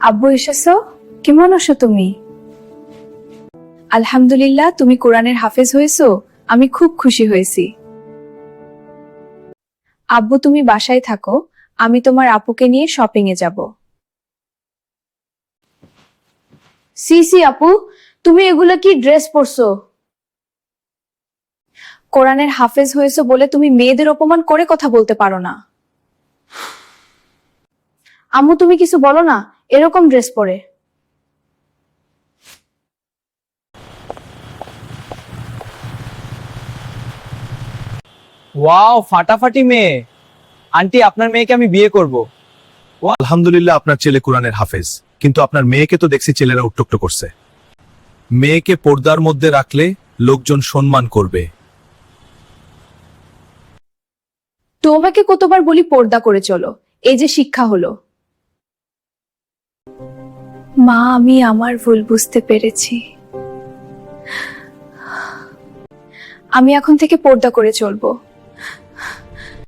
আব্বু এসেছো? কেমন আছো তুমি? আলহামদুলিল্লাহ, তুমি কোরআনের হাফেজ হয়েছো, আমি খুব খুশি হয়েছি। আব্বু তুমি বাসায় থাকো, আমি তোমার আপুকে নিয়ে শপিং এ যাব। সি সি আপু, তুমি এগুলা কি ড্রেস পরছো? কোরআনের হাফেজ হয়েছো বলে তুমি মেয়েদের অপমান করে কথা বলতে পারো না। আম্মু তুমি কিছু বলো না, এরকম ড্রেস পরে। ওয়াও, ফাটাফাটি মেয়ে। আন্টি, আপনার মেয়েকে আমি বিয়ে করব। আলহামদুলিল্লাহ, আপনার ছেলে কোরআনের হাফেজ, কিন্তু আপনার মেয়েকে তো দেখছি ছেলেরা উট্টক্ট করছে। মেয়েকে পর্দার মধ্যে রাখলে লোকজন সম্মান করবে। তোমাকে কতবার বলি পর্দা করে চলো, এই যে শিক্ষা হলো। মা, আমি আমার ভুল বুঝতে পেরেছি। আমি এখন থেকে পর্দা করে চলবো।